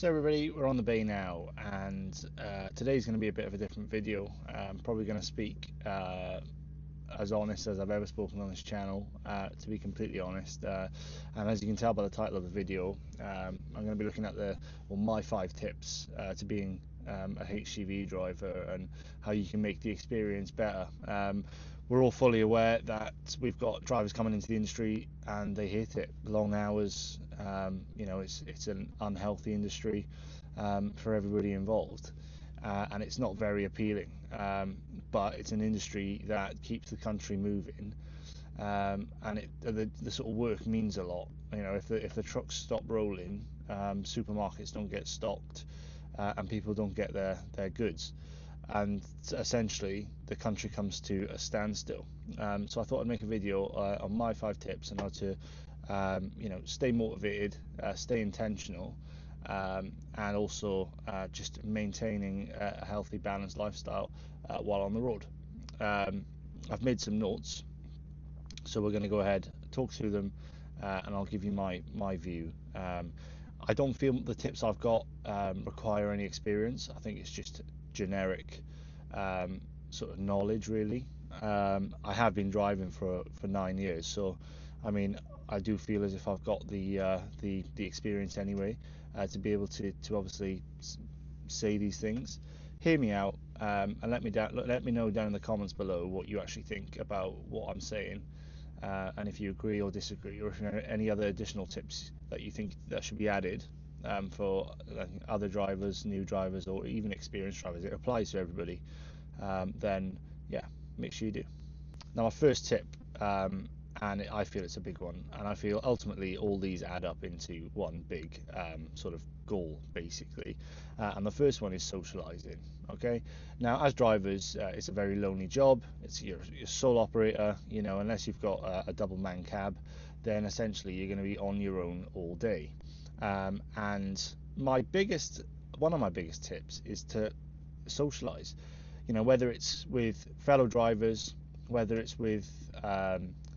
So everybody, we're on the bay now, and today's going to be a bit of a different video. I'm probably going to speak as honest as I've ever spoken on this channel, to be completely honest. And as you can tell by the title of the video, I'm going to be looking at my 5 tips to being a HGV driver and how you can make the experience better. We're all fully aware that we've got drivers coming into the industry and they hate it. Long hours, it's an unhealthy industry for everybody involved, and it's not very appealing. But it's an industry that keeps the country moving, and the sort of work means a lot. If the trucks stop rolling, supermarkets don't get stocked, and people don't get their goods, and essentially the country comes to a standstill. So I thought I'd make a video on my 5 tips on how to stay motivated, stay intentional, and also just maintaining a healthy, balanced lifestyle while on the road. I've made some notes, so we're going to go ahead, talk through them, and I'll give you my view. I don't feel the tips I've got require any experience. I think it's just generic sort of knowledge, really. I have been driving for 9 years, so I mean I do feel as if I've got the experience anyway to be able to obviously say these things. Hear me out, and let me know down in the comments below what you actually think about what I'm saying, and if you agree or disagree, or if you know any other additional tips that you think that should be added for other drivers, new drivers, or even experienced drivers. It applies to everybody. Then yeah, make sure you do. Now, my first tip, and I feel it's a big one, and I feel ultimately all these add up into one big sort of goal, basically. And the first one is socializing. Okay, now as drivers, it's a very lonely job. It's you're sole operator. Unless you've got a double man cab, then essentially you're going to be on your own all day. And one of my biggest tips is to socialize. Whether it's with fellow drivers, whether it's with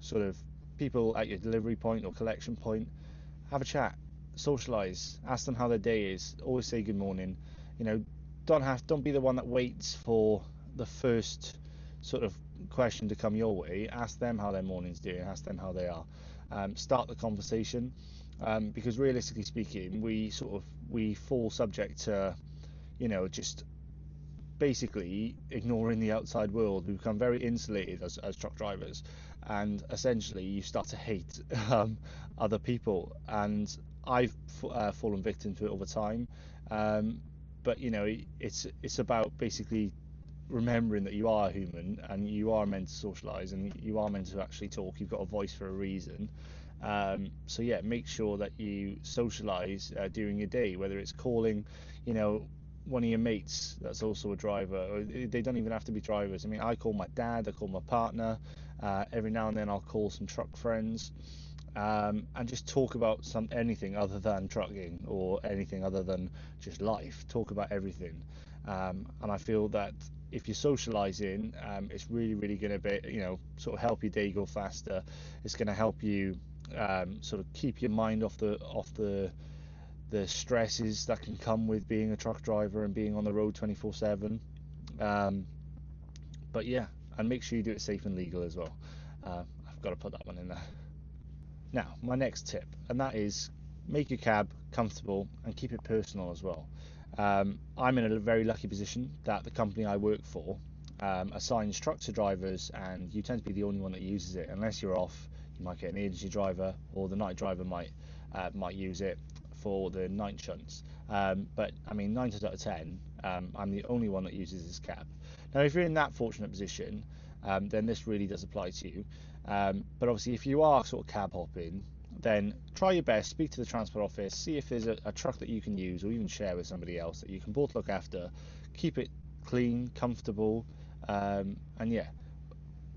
sort of people at your delivery point or collection point, have a chat, socialize, ask them how their day is, always say good morning. Don't be the one that waits for the first sort of question to come your way. Ask them how their morning's doing, ask them how they are. Start the conversation, because realistically speaking, we fall subject to just basically ignoring the outside world. We become very insulated as truck drivers, and essentially you start to hate other people, and I've fallen victim to it over time. But it's about basically remembering that you are human and you are meant to socialize and you are meant to actually talk. You've got a voice for a reason. So yeah, make sure that you socialize during your day, whether it's calling one of your mates that's also a driver, or they don't even have to be drivers. I mean, I call my dad, I call my partner, every now and then I'll call some truck friends, and just talk about anything other than trucking or anything other than just life. Talk about everything. And I feel that if you're socializing, it's really going to be sort of help your day go faster. It's going to help you sort of keep your mind off the stresses that can come with being a truck driver and being on the road 24/7. But yeah, and make sure you do it safe and legal as well. I've got to put that one in there. Now, my next tip, and that is make your cab comfortable and keep it personal as well. I'm in a very lucky position that the company I work for assigns trucks to drivers, and you tend to be the only one that uses it. Unless you're off, you might get an agency driver, or the night driver might use it for the night shunts. But I mean, 9 times out of 10, I'm the only one that uses this cab. Now, if you're in that fortunate position, then this really does apply to you. But obviously, if you are sort of cab hopping, then try your best, speak to the transport office, see if there's a truck that you can use or even share with somebody else that you can both look after. Keep it clean, comfortable, and yeah,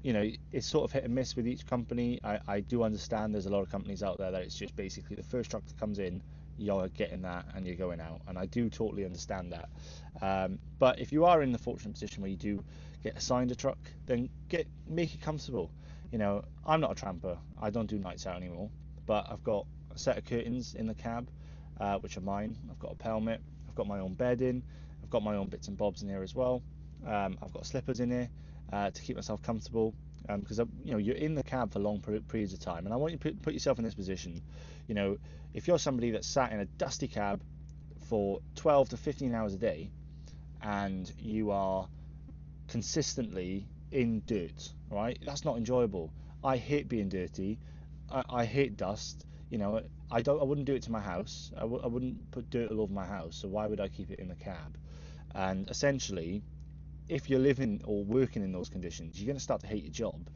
it's sort of hit and miss with each company. I do understand there's a lot of companies out there that it's just basically the first truck that comes in, you're getting that and you're going out, and I do totally understand that. But if you are in the fortunate position where you do get assigned a truck, then make it comfortable. I'm not a tramper, I don't do nights out anymore, but I've got a set of curtains in the cab, which are mine. I've got a pelmet, I've got my own bedding, I've got my own bits and bobs in here as well. I've got slippers in here to keep myself comfortable, because you're in the cab for long periods of time, and I want you to put yourself in this position. If you're somebody that's sat in a dusty cab for 12 to 15 hours a day, and you are consistently in dirt, right? That's not enjoyable. I hate being dirty. I hate dust. I wouldn't do it to my house. I wouldn't put dirt all over my house. So why would I keep it in the cab? And essentially, if you're living or working in those conditions, you're going to start to hate your job.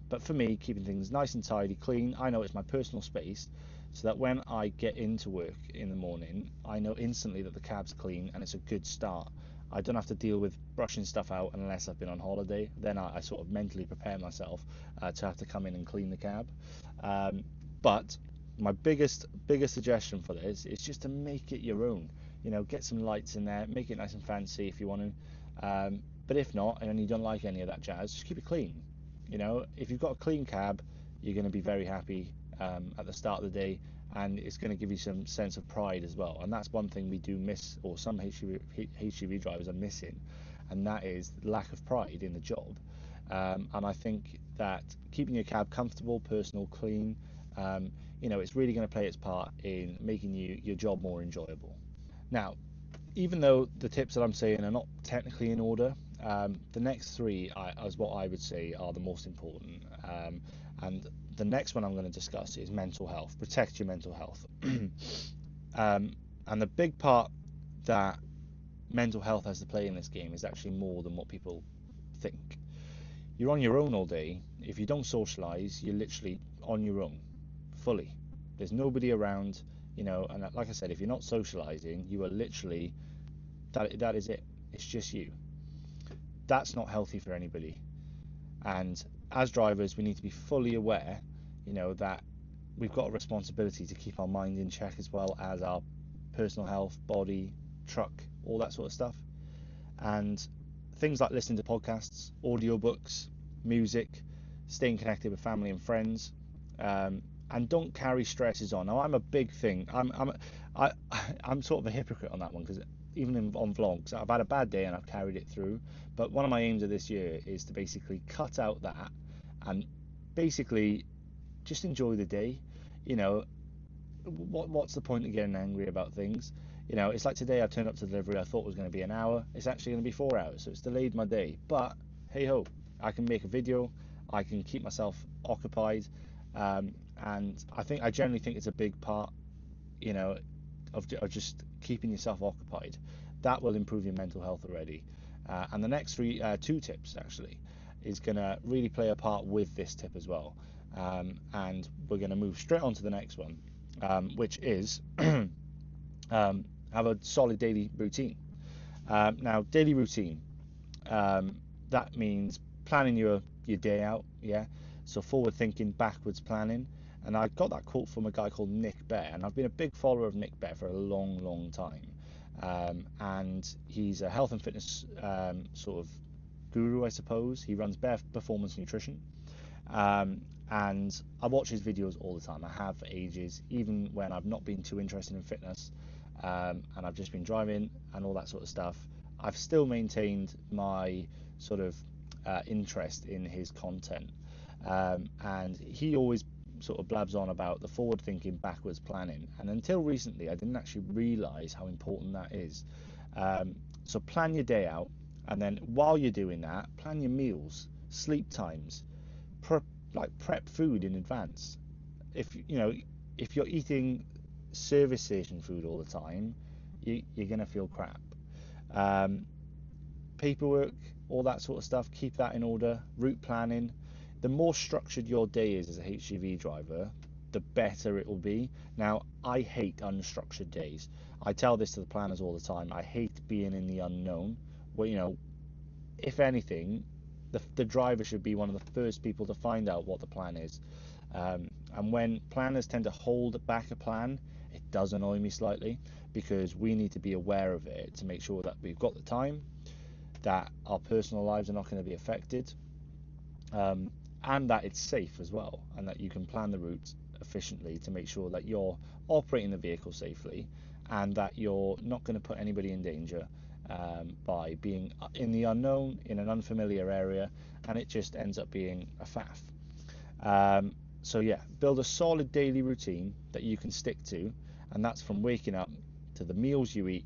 But for me, keeping things nice and tidy, clean, I know it's my personal space, so that when I get into work in the morning, I know instantly that the cab's clean and it's a good start. I don't have to deal with brushing stuff out unless I've been on holiday. Then I sort of mentally prepare myself to have to come in and clean the cab. But my biggest suggestion for this is just to make it your own. Get some lights in there, make it nice and fancy if you want to. But if not, and you don't like any of that jazz, just keep it clean. If you've got a clean cab, you're going to be very happy at the start of the day, and it's going to give you some sense of pride as well. And that's one thing we do miss, or some HGV drivers are missing, and that is lack of pride in the job. And I think that keeping your cab comfortable, personal, clean, it's really going to play its part in making your job more enjoyable. Now, even though the tips that I'm saying are not technically in order, the next three is what I would say are the most important. And the next one I'm going to discuss is mental health. Protect your mental health. And the big part that mental health has to play in this game is actually more than what people think. You're on your own all day. If you don't socialize, you're literally on your own, fully. There's nobody around, and like I said, if you're not socializing, you are literally, that is it. It's just you. That's not healthy for anybody. And as drivers, we need to be fully aware, that we've got a responsibility to keep our mind in check as well as our personal health, body, truck, all that sort of stuff. And things like listening to podcasts, audiobooks, music, staying connected with family and friends, and don't carry stresses on. Now, I'm a big thing. I'm sort of a hypocrite on that one, because even on vlogs, I've had a bad day and I've carried it through. But one of my aims of this year is to basically cut out that and basically just enjoy the day. What's the point of getting angry about things? It's like today I turned up to delivery. I thought it was going to be an hour. It's actually going to be 4 hours, so it's delayed my day. But hey ho, I can make a video. I can keep myself occupied, and I generally think it's a big part, of just keeping yourself occupied. That will improve your mental health already. And the next two tips actually is going to really play a part with this tip as well. And we're going to move straight on to the next one, which is have a solid daily routine. Now, daily routine, that means planning your day out, yeah? So forward thinking, backwards planning. And I got that quote from a guy called Nick Bear, and I've been a big follower of Nick Bear for a long time. And he's a health and fitness sort of guru, I suppose. He runs Bear Performance Nutrition. And I watch his videos all the time. I have for ages, even when I've not been too interested in fitness, and I've just been driving and all that sort of stuff. I've still maintained my sort of interest in his content, and he always sort of blabs on about the forward thinking, backwards planning, and until recently I didn't actually realize how important that is. So plan your day out, and then while you're doing that, plan your meals, sleep times, prep food in advance. If you're eating service station food all the time, you're gonna feel crap. Paperwork, all that sort of stuff, keep that in order. Route planning. The more structured your day is as a HGV driver, the better it will be. Now, I hate unstructured days. I tell this to the planners all the time. I hate being in the unknown. Well, if anything, the driver should be one of the first people to find out what the plan is. And when planners tend to hold back a plan, it does annoy me slightly, because we need to be aware of it to make sure that we've got the time, that our personal lives are not going to be affected, and that it's safe as well, and that you can plan the route efficiently to make sure that you're operating the vehicle safely and that you're not going to put anybody in danger by being in the unknown, in an unfamiliar area, and it just ends up being a faff. So yeah, build a solid daily routine that you can stick to, and that's from waking up to the meals you eat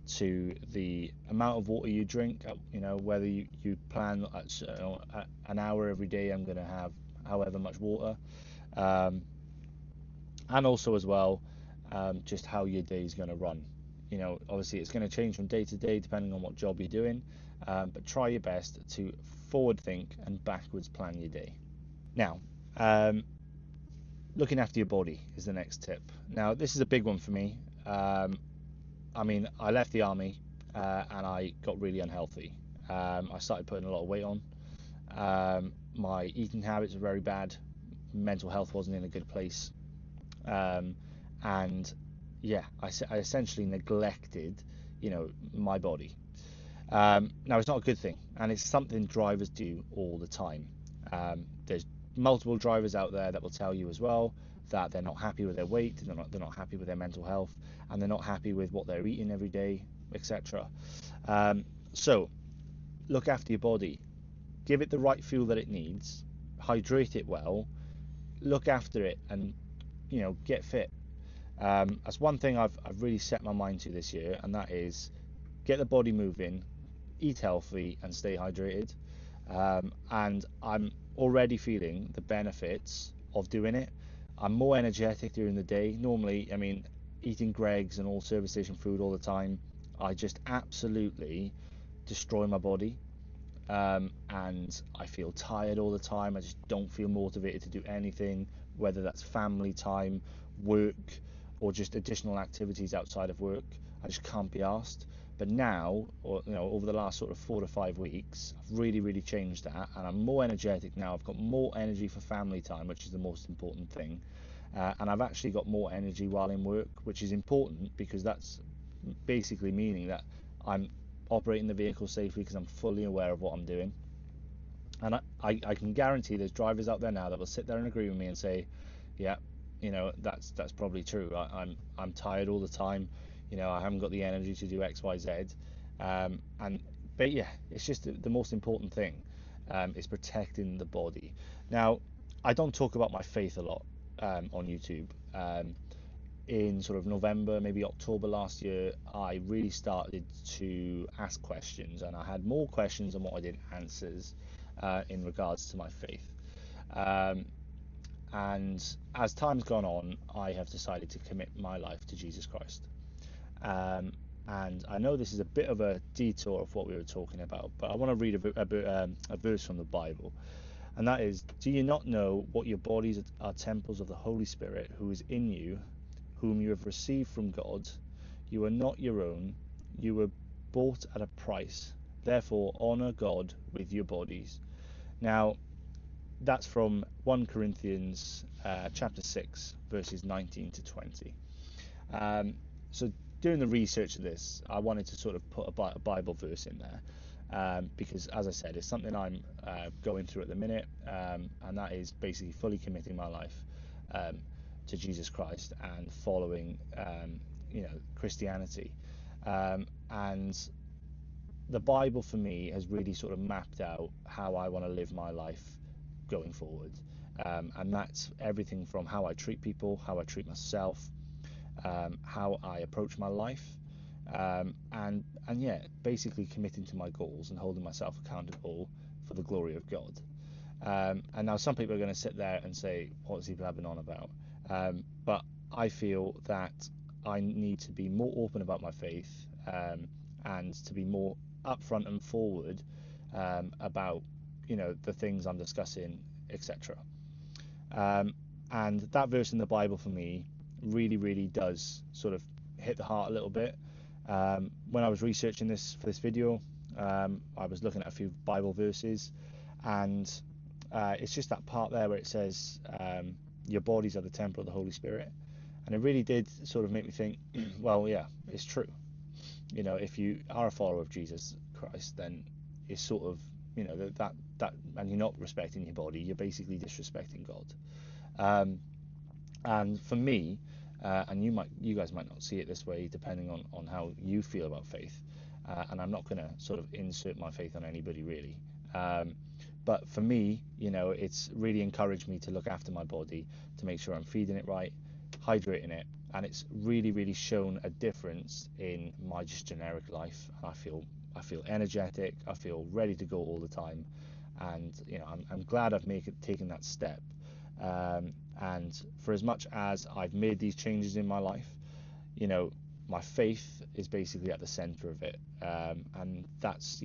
to the amount of water you drink. Whether you plan at an hour every day, I'm going to have however much water, and also as well, just how your day is going to run. Obviously it's going to change from day to day depending on what job you're doing, but try your best to forward think and backwards plan your day. Now, looking after your body is the next tip. Now, this is a big one for me. I left the army and I got really unhealthy. I started putting a lot of weight on. My eating habits were very bad. Mental health wasn't in a good place. And yeah, I essentially neglected, my body. Now, it's not a good thing, and it's something drivers do all the time. There's multiple drivers out there that will tell you as well that they're not happy with their weight, they're not happy with their mental health, and they're not happy with what they're eating every day, etc. So look after your body, give it the right fuel that it needs, hydrate it well, look after it, and get fit. That's one thing I've really set my mind to this year, and that is get the body moving, eat healthy, and stay hydrated. And I'm already feeling the benefits of doing it. I'm more energetic during the day. Normally, eating Greggs and all service station food all the time, I just absolutely destroy my body. And I feel tired all the time. I just don't feel motivated to do anything, whether that's family time, work, or just additional activities outside of work. I just can't be asked. But now, over the last sort of 4 to 5 weeks, I've really changed that, and I'm more energetic now. I've got more energy for family time, which is the most important thing, and I've actually got more energy while in work, which is important because that's basically meaning that I'm operating the vehicle safely because I'm fully aware of what I'm doing. And I can guarantee there's drivers out there now that will sit there and agree with me and say, yeah, that's probably true. I'm tired all the time. I haven't got the energy to do X, Y, Z. But yeah, it's just the most important thing is protecting the body. Now, I don't talk about my faith a lot on YouTube. In sort of November, maybe October last year, I really started to ask questions, and I had more questions than what I did answers in regards to my faith. And as time's gone on, I have decided to commit my life to Jesus Christ. And I know this is a bit of a detour of what we were talking about, but I want to read a verse from the Bible, and that is, do you not know what your bodies are temples of the Holy Spirit who is in you, whom you have received from God? You are not your own, you were bought at a price. Therefore, honor God with your bodies. Now, that's from 1 Corinthians chapter 6, verses 19 to 20. So doing the research of this, I wanted to sort of put a Bible verse in there because, as I said, it's something I'm going through at the minute, and that is basically fully committing my life to Jesus Christ and following, Christianity. And the Bible for me has really sort of mapped out how I want to live my life going forward. And that's everything from how I treat people, how I treat myself, how I approach my life, and yeah, basically committing to my goals and holding myself accountable for the glory of God. And now some people are going to sit there and say, what's he blabbing on about? But I feel that I need to be more open about my faith, and to be more upfront and forward about the things I'm discussing, etc. And that verse in the Bible for me really does sort of hit the heart a little bit. When I was researching this for this video, I was looking at a few Bible verses, and it's just that part there where it says your bodies are the temple of the Holy Spirit, and it really did sort of make me think, well, yeah, it's true. If you are a follower of Jesus Christ, then it's sort of that and you're not respecting your body, you're basically disrespecting God. And for me, and you guys might not see it this way, depending on how you feel about faith. And I'm not going to sort of insert my faith on anybody really. Um, but for me, it's really encouraged me to look after my body, to make sure I'm feeding it right, hydrating it, and it's really, really shown a difference in my just generic life. And I feel energetic. I feel ready to go all the time, and I'm glad I've taken that step. And for as much as I've made these changes in my life, you know, my faith is basically at the center of it. And that's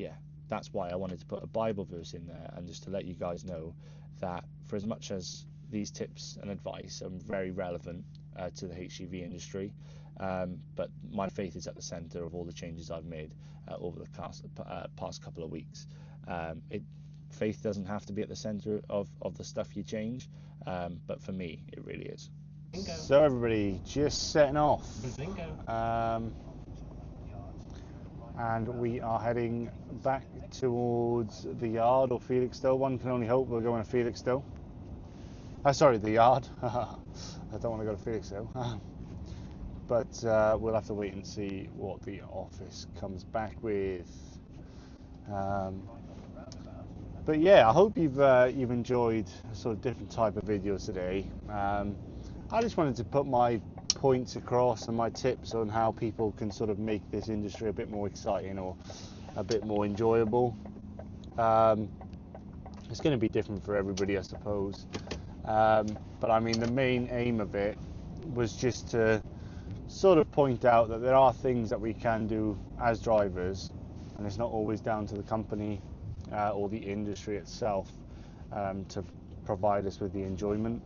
why I wanted to put a Bible verse in there, and just to let you guys know that for as much as these tips and advice are very relevant to the HGV industry, but my faith is at the center of all the changes I've made over the past couple of weeks. Faith doesn't have to be at the center of the stuff you change, but for me, it really is. So everybody, just setting off, and we are heading back towards the yard or Felixstowe. One can only hope we're going to Felixstowe. Sorry, the yard. I don't want to go to Felixstowe. But we'll have to wait and see what the office comes back with. But yeah, I hope you've enjoyed a sort of different type of videos today. I just wanted to put my points across and my tips on how people can sort of make this industry a bit more exciting or a bit more enjoyable. It's going to be different for everybody, I suppose. But I mean, the main aim of it was just to sort of point out that there are things that we can do as drivers, and it's not always down to the company or the industry itself to provide us with the enjoyment.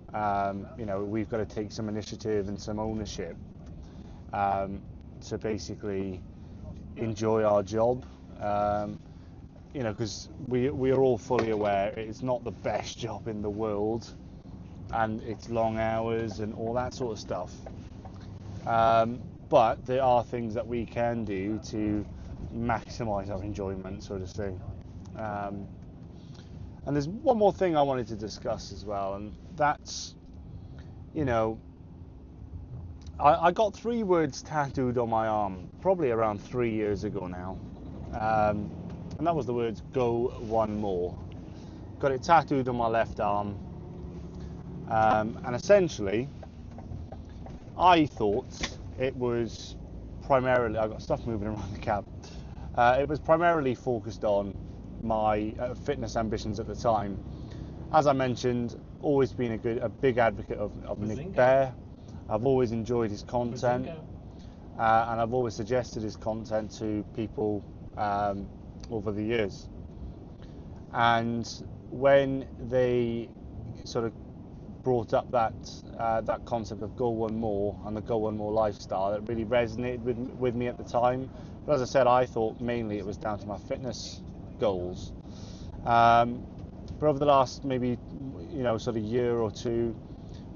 We've got to take some initiative and some ownership to basically enjoy our job. Because we are all fully aware it's not the best job in the world, and it's long hours and all that sort of stuff. But there are things that we can do to maximise our enjoyment, so to say. And there's one more thing I wanted to discuss as well, and that's, I got 3 words tattooed on my arm probably around 3 years ago now, and that was the words "Go One More." Got it tattooed on my left arm, and essentially I thought it was primarily, I got stuff moving around the cab, it was primarily focused on my fitness ambitions at the time. As I mentioned, always been a big advocate of Nick Bear. I've always enjoyed his content, and I've always suggested his content to people over the years. And when they sort of brought up that concept of Go One More and the Go One More lifestyle, it really resonated with me at the time. But as I said, I thought mainly it was down to my fitness goals. But over the last maybe sort of year or two,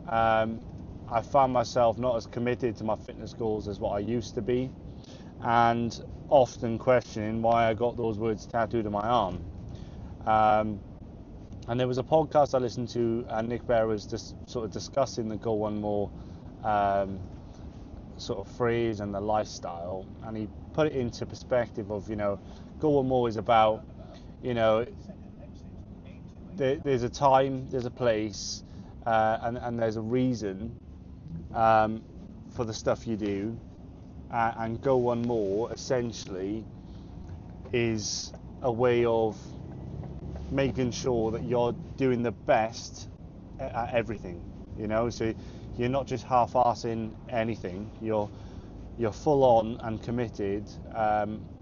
I found myself not as committed to my fitness goals as what I used to be, and often questioning why I got those words tattooed on my arm. And there was a podcast I listened to, and Nick Bear was just sort of discussing the Go One More sort of phrase and the lifestyle, and he put it into perspective of, Go One More is about, there's a time, there's a place, and there's a reason for the stuff you do, and Go One More essentially is a way of making sure that you're doing the best at everything, so you're not just half-arsing anything, you're full on and committed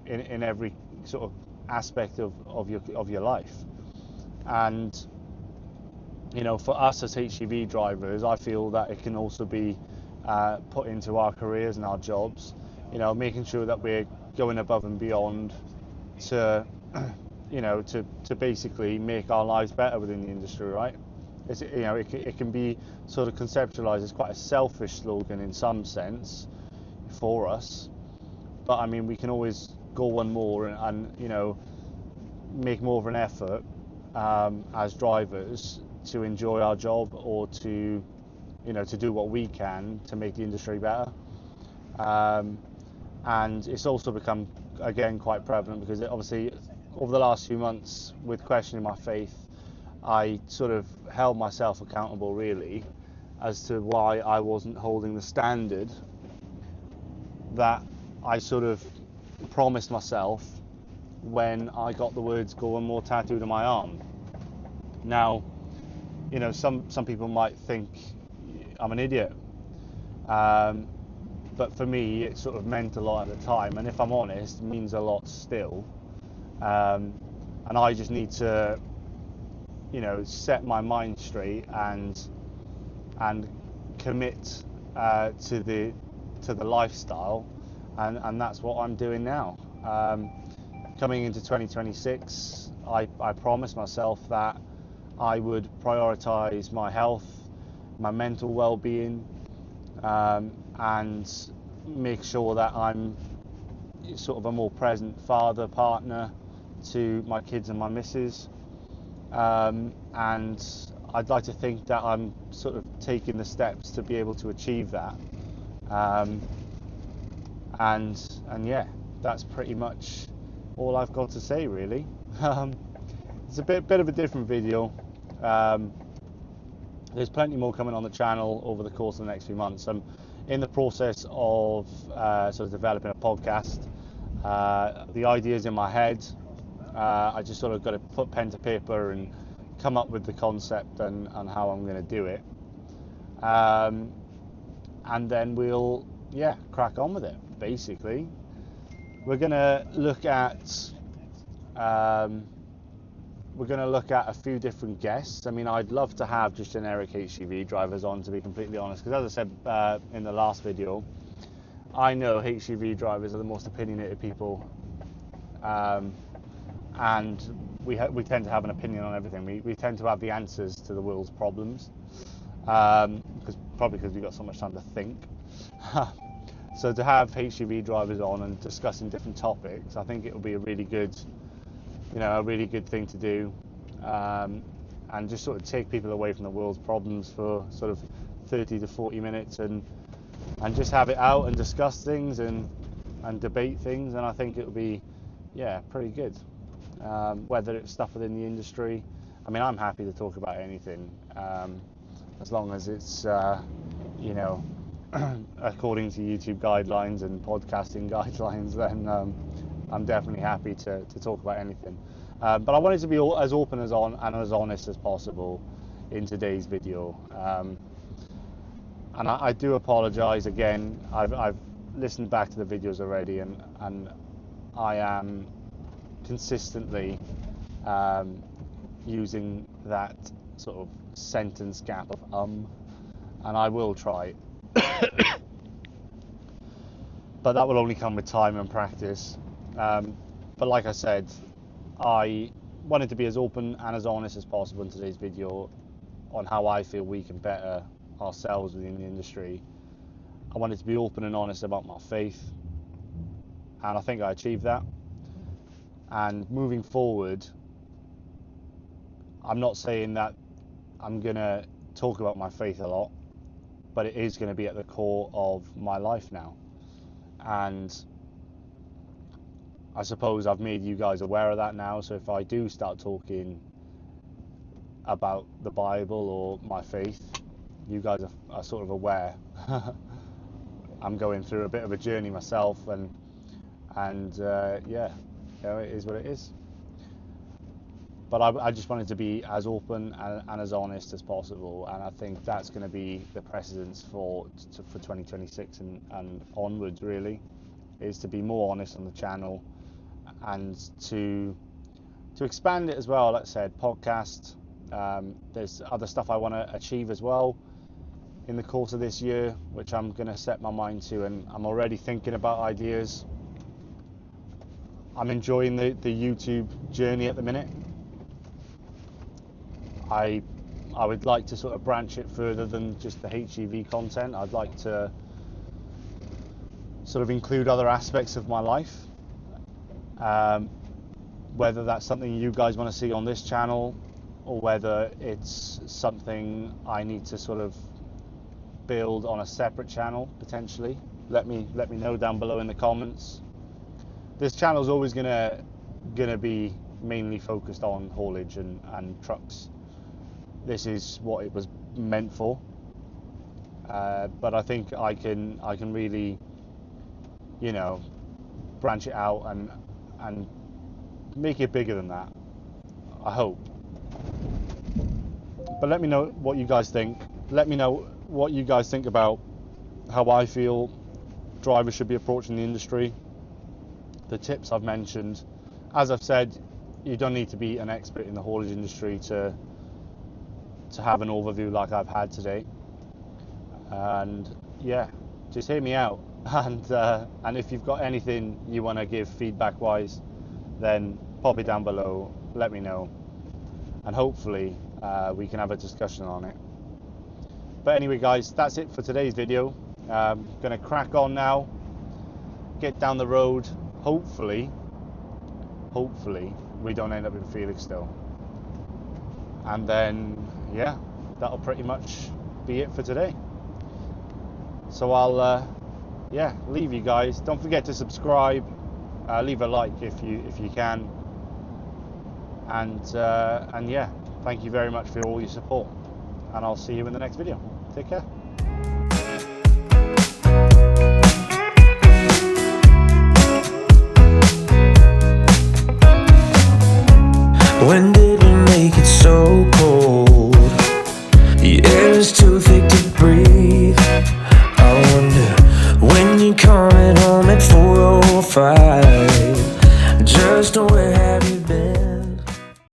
in every sort of aspect of your life. And for us as HGV drivers, I feel that it can also be put into our careers and our jobs, making sure that we're going above and beyond to to basically make our lives better within the industry, right? It can be sort of conceptualized as quite a selfish slogan in some sense for us, but I mean, we can always go one more and make more of an effort as drivers to enjoy our job, or to to do what we can to make the industry better. And it's also become, again, quite prevalent because obviously over the last few months with questioning my faith, I sort of held myself accountable really as to why I wasn't holding the standard that I sort of promised myself when I got the words "go and more" tattooed on my arm. Now, some people might think I'm an idiot, but for me it sort of meant a lot at the time, and if I'm honest, it means a lot still. And I just need to set my mind straight and commit to the lifestyle, and that's what I'm doing now. Coming into 2026, I promised myself that I would prioritize my health, my mental well-being, and make sure that I'm sort of a more present father, partner to my kids and my missus. And I'd like to think that I'm sort of taking the steps to be able to achieve that. And yeah, that's pretty much all I've got to say really. It's a bit of a different video. There's plenty more coming on the channel over the course of the next few months. I'm in the process of sort of developing a podcast. The idea's in my head. I just sort of got to put pen to paper and come up with the concept and how I'm going to do it. And then we'll crack on with it. Basically, we're going to look at a few different guests. I mean, I'd love to have just generic HGV drivers on, to be completely honest, because as I said in the last video, I know HGV drivers are the most opinionated people, and we tend to have an opinion on everything. We tend to have the answers to the world's problems, because we've got so much time to think. So to have HGV drivers on and discussing different topics, I think it will be a really good thing to do, and just sort of take people away from the world's problems for sort of 30 to 40 minutes and just have it out and discuss things and debate things, and I think it will be pretty good. Whether it's stuff within the industry, I mean, I'm happy to talk about anything, as long as it's according to YouTube guidelines and podcasting guidelines, then I'm definitely happy to talk about anything. But I wanted to be as open and as honest as possible in today's video. And I do apologise again. I've listened back to the videos already, and I am consistently using that sort of sentence gap of and I will try. But that will only come with time and practice. But like I said, I wanted to be as open and as honest as possible in today's video on how I feel we can better ourselves within the industry. I wanted to be open and honest about my faith, and I think I achieved that. And moving forward, I'm not saying that I'm going to talk about my faith a lot, but it is going to be at the core of my life now. And I suppose I've made you guys aware of that now, so if I do start talking about the Bible or my faith, you guys are sort of aware. I'm going through a bit of a journey myself, and it is what it is. But I just wanted to be as open and as honest as possible, and I think that's going to be the precedence for 2026 and onwards, really, is to be more honest on the channel and to expand it as well. Like I said, podcast. There's other stuff I want to achieve as well in the course of this year, which I'm going to set my mind to, and I'm already thinking about ideas. I'm enjoying the YouTube journey at the minute. I would like to sort of branch it further than just the HGV content. I'd like to sort of include other aspects of my life, whether that's something you guys want to see on this channel, or whether it's something I need to sort of build on a separate channel potentially. Let me know down below in the comments. This channel is always gonna be mainly focused on haulage and trucks. This is what it was meant for, but I think I can really, you know, branch it out and make it bigger than that, I hope. But let me know what you guys think. Let me know what you guys think about how I feel drivers should be approaching the industry, the tips I've mentioned. As I've said, you don't need to be an expert in the haulage industry to have an overview like I've had today. And yeah, just hear me out. And if you've got anything you want to give feedback wise, then pop it down below, let me know, and hopefully we can have a discussion on it. But anyway guys, that's it for today's video. Gonna crack on now, get down the road. Hopefully we don't end up in Felixstowe, and then yeah, that'll pretty much be it for today. So I'll leave you guys. Don't forget to subscribe, leave a like if you can, and yeah, thank you very much for all your support, and I'll see you in the next video. Take care. When did we make it so cold? The air is too